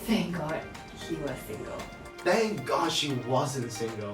Thank God he was single. Thank God she wasn't single.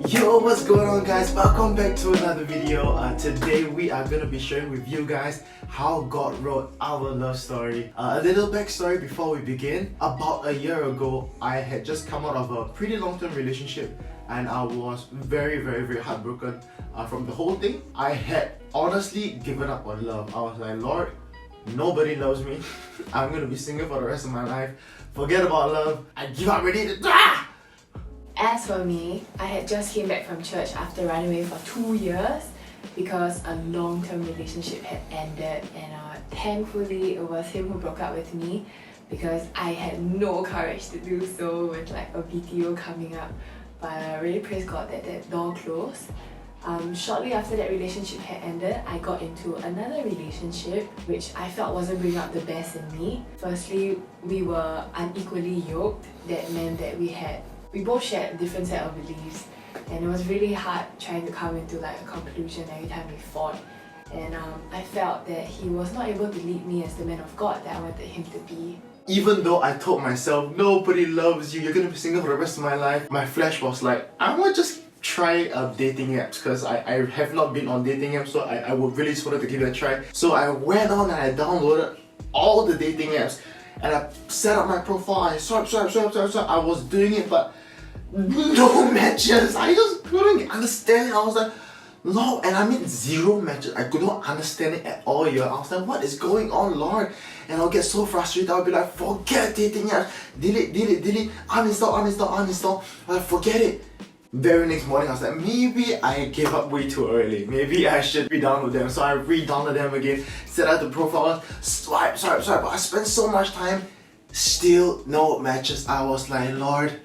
Yo, what's going on guys? Welcome back to another video. Today we are going to be sharing with you guys how God wrote our love story. A little backstory before we begin. About a year ago, I had just come out of a pretty long-term relationship and I was very heartbroken from the whole thing. I had honestly given up on love. I was like, Lord, nobody loves me. I'm going to be single for the rest of my life. Forget about love. I give up already. As for me, I had just came back from church after running away for 2 years because a long-term relationship had ended, and thankfully it was him who broke up with me because I had no courage to do so with like a BTO coming up. But I really praise God that that door closed. Shortly after that relationship had ended, I got into another relationship which I felt wasn't bringing out the best in me. Firstly, we were unequally yoked. That meant that we both shared a different set of beliefs, and it was really hard trying to come into like a conclusion every time we fought. And I felt that he was not able to lead me as the man of God that I wanted him to be. Even though I told myself, nobody loves you, you're gonna be single for the rest of my life, my flesh was like, I want to just try dating apps because I have not been on dating apps, so I would really just wanted to give it a try. So I went on and I downloaded all the dating apps and I set up my profile, I swipe. I was doing it, but no matches. I just couldn't understand it. I was like, Lord, and I mean zero matches. I could not understand it at all. I was like, what is going on, Lord? And I'll get so frustrated. I'll be like, forget dating apps. Delete, uninstall. I like, forget it. Very next morning, I was like, maybe I gave up way too early. Maybe I should re-download them. So I re-downloaded them again, set out the profile, swipe. But I spent so much time, still no matches. I was like, Lord,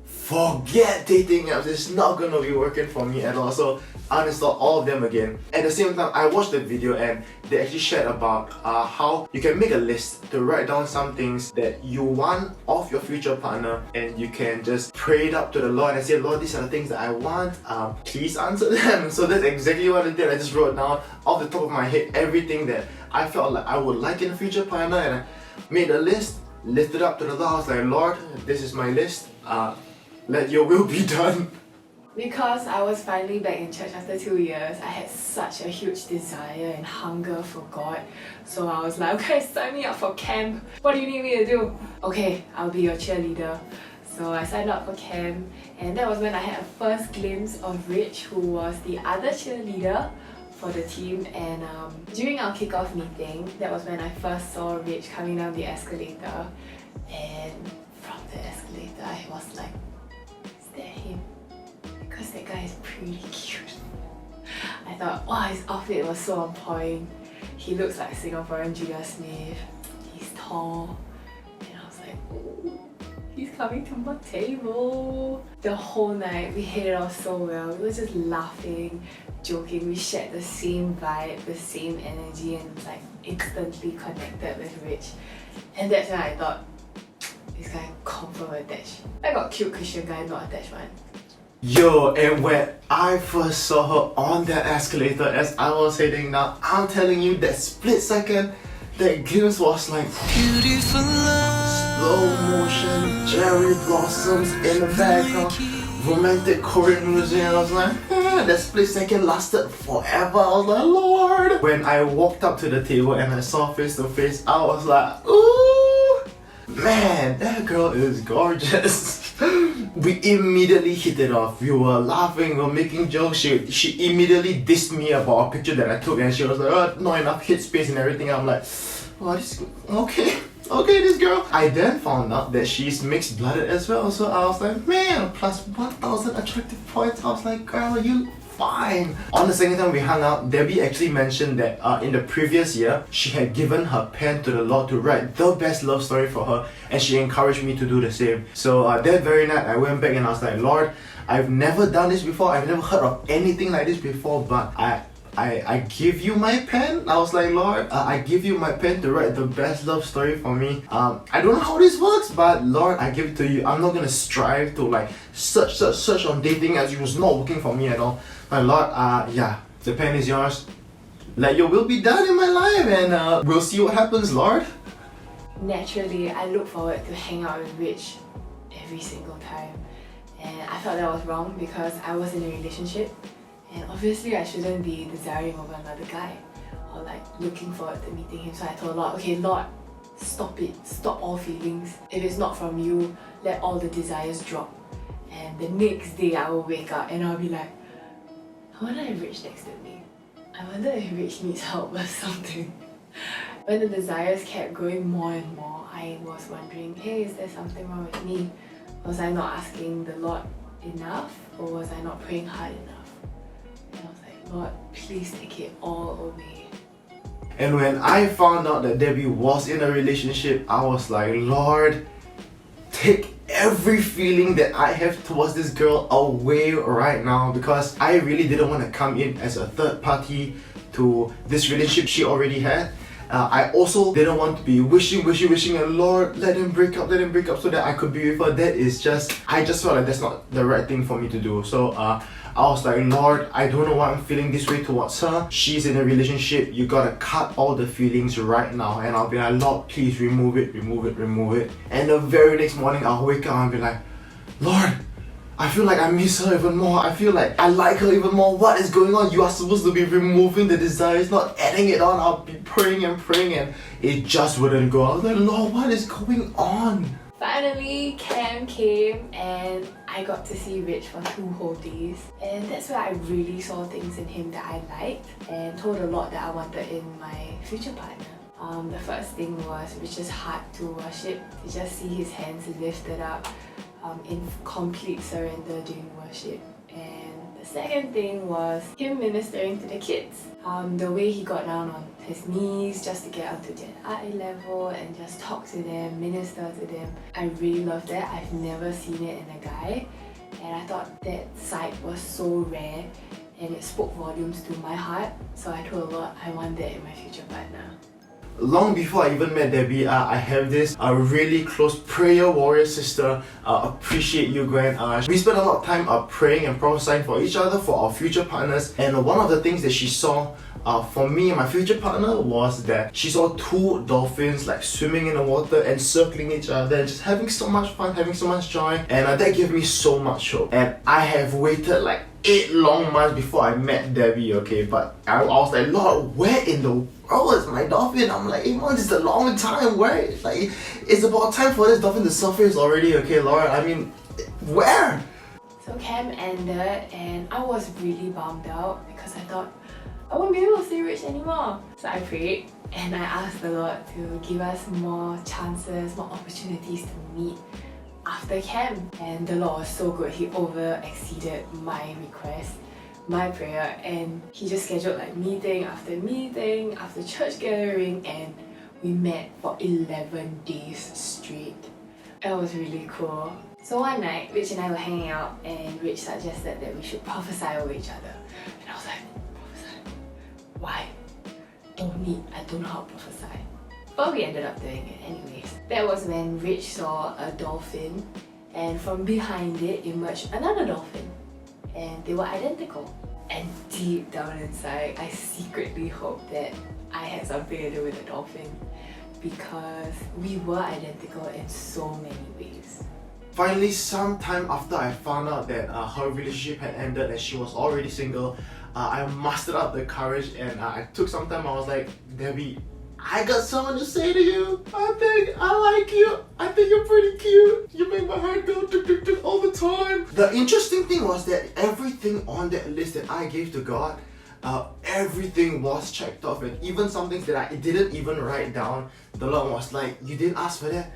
forget dating apps, it's not gonna be working for me at all. So uninstall all of them again. At the same time, I watched the video and they actually shared about how you can make a list to write down some things that you want of your future partner, and you can just pray it up to the Lord and say, Lord, these are the things that I want, please answer them. So that's exactly what I did. I just wrote down off the top of my head everything that I felt like I would like in a future partner, and I made a list, lifted up to the Lord. I was like, Lord, this is my list. Let your will be done. Because I was finally back in church after 2 years, I had such a huge desire and hunger for God. So I was like, okay, sign me up for camp. What do you need me to do? Okay, I'll be your cheerleader. So I signed up for camp, and that was when I had a first glimpse of Rich, who was the other cheerleader for the team. And during our kickoff meeting, that was when I first saw Rich coming down the escalator. And from the escalator, I was like, is that him? Because that guy is pretty cute. I thought, wow, his outfit was so on point. He looks like Singaporean Julia Smith. He's tall. And I was like, ooh, he's coming to my table. The whole night we hit it off so well. We were just laughing, joking. We shared the same vibe, the same energy, and like instantly connected with Rich. And that's when I thought, this guy confirm attached. I got cute Christian guy, not attached one. Yo, and when I first saw her on that escalator as I was heading down, I'm telling you, that split second, that glimpse was like beautiful love. Slow motion, cherry blossoms in the background, romantic Korean music, and I was like, that split second lasted forever. I was like, Lord. When I walked up to the table and I saw face to face, I was like, ooh, man, that girl is gorgeous. We immediately hit it off. We were laughing, we were making jokes. She immediately dissed me about a picture that I took, and she was like, oh, not enough hit space and everything. I'm like, oh, this is good. Okay, this girl. I then found out that she's mixed blooded as well, so I was like, man, plus 1,000 attractive points. I was like, girl, you fine. On the second time we hung out, Debbie actually mentioned that in the previous year, she had given her pen to the Lord to write the best love story for her, and she encouraged me to do the same. So that very night, I went back and I was like, Lord, I've never done this before, I've never heard of anything like this before, but I give you my pen. I was like, Lord, I give you my pen to write the best love story for me. I don't know how this works, but Lord, I give it to you. I'm not gonna strive to like search on dating as it was not working for me at all. But Lord, yeah, the pen is yours. Let your will be done in my life, and we'll see what happens, Lord. Naturally, I look forward to hang out with Rich every single time. And I felt that was wrong because I was in a relationship. And obviously I shouldn't be desiring over another guy or like looking forward to meeting him. So I told Lord, okay Lord, stop it. Stop all feelings. If it's not from you, let all the desires drop. And the next day I will wake up and I'll be like, I wonder if Rich texted me. I wonder if Rich needs help or something. When the desires kept growing more and more, I was wondering, hey, is there something wrong with me? Was I not asking the Lord enough, or was I not praying hard enough? And I was like, Lord, please take it all away. And when I found out that Debbie was in a relationship, I was like, Lord, take every feeling that I have towards this girl away right now, because I really didn't want to come in as a third party to this relationship she already had. I also didn't want to be wishing and Lord, let them break up so that I could be with her. That is just, I just felt like that's not the right thing for me to do. So I was like, Lord, I don't know why I'm feeling this way towards her. She's in a relationship. You gotta cut all the feelings right now. And I'll be like, Lord, please remove it. And the very next morning, I'll wake up and be like, Lord, I feel like I miss her even more. I feel like I like her even more. What is going on? You are supposed to be removing the desires, not adding it on. I'll be praying and it just wouldn't go. I was like, Lord, what is going on? Finally, Cam came and I got to see Rich for 2 whole days. And that's where I really saw things in him that I liked and told a lot that I wanted in my future partner. The first thing was Rich's heart to worship, to just see his hands lifted up in complete surrender during worship. And the second thing was him ministering to the kids. The way he got down on his knees just to get up to their eye level and just talk to them, minister to them. I really loved that. I've never seen it in a guy, and I thought that side was so rare and it spoke volumes to my heart. So I told Lord, I want that in my future partner. Long before I even met Debbie, I have this really close prayer warrior sister. Appreciate you, Gwen. We spent a lot of time praying and prophesying for each other, for our future partners. And one of the things that she saw for me and my future partner was that she saw 2 dolphins like swimming in the water and circling each other and just having so much fun, having so much joy. And that gave me so much hope. And I have waited like 8 long months before I met Debbie, okay? But I was like, Lord, where in the world is my dolphin? I'm like, 8 months is a long time. Where? Like, it's about time for this dolphin to surface already, okay, Lord? I mean, where? So Cam ended and I was really bummed out because I thought I won't be able to see Rich anymore. So I prayed and I asked the Lord to give us more chances, more opportunities to meet after camp. And the Lord was so good. He over-exceeded my request, my prayer, and he just scheduled like meeting after church gathering, and we met for 11 days straight. It was really cool. So one night, Rich and I were hanging out and Rich suggested that we should prophesy over each other. And I was like, prophesy? Why? I don't know how to prophesy. But we ended up doing it anyways. That was when Rich saw a dolphin, and from behind it emerged another dolphin. And they were identical. And deep down inside, I secretly hoped that I had something to do with the dolphin, because we were identical in so many ways. Finally, sometime after I found out that her relationship had ended and she was already single, I mustered up the courage and I took some time. I was like, Debbie, I got someone to say to you. I think I like you. I think you're pretty cute. You make my heart go tuk tuk tuk all the time. The interesting thing was that everything on that list that I gave to God, everything was checked off, and even some things that I didn't even write down, the Lord was like, you didn't ask for that,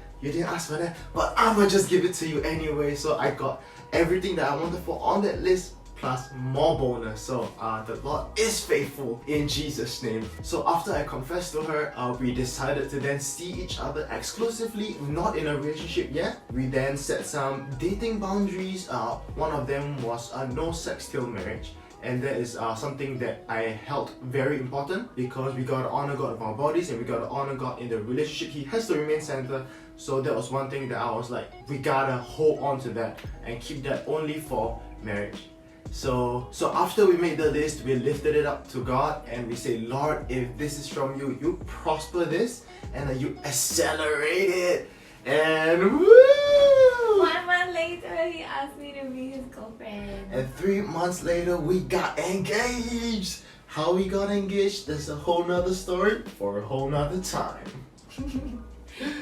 but I'ma just give it to you anyway. So I got everything that I wanted for on that list, plus more bonus. So the Lord is faithful in Jesus' name. So after I confessed to her, we decided to then see each other exclusively, not in a relationship yet. We then set some dating boundaries. One of them was no sex till marriage. and that is something that I held very important, because we gotta honor God of our bodies and we gotta honor God in the relationship. He has to remain center. So that was one thing that I was like, we gotta hold on to that and keep that only for marriage. So after we made the list, we lifted it up to God and we say, Lord, if this is from you, you prosper this and you accelerate it. And woo! 1 month later, he asked me to be his girlfriend. And 3 months later, we got engaged. How we got engaged, that's a whole nother story for a whole nother time.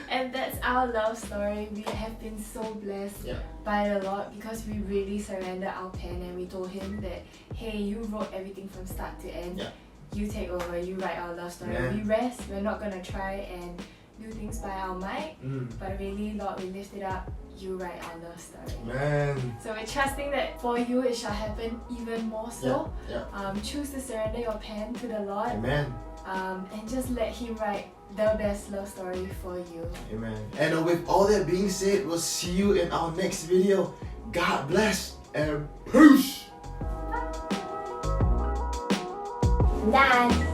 And that's our love story. We have been so blessed by the Lord, because we really surrendered our pen and we told him that, hey, you wrote everything from start to end. You take over, you write our love story. We rest, we're not gonna try and do things by our might, but really, Lord, we lift it up. You write our love story. Man. So we're trusting that for you it shall happen even more so. Choose to surrender your pen to the Lord. Amen. And just let him write the best love story for you. Amen. And with all that being said, we'll see you in our next video. God bless and peace. Done.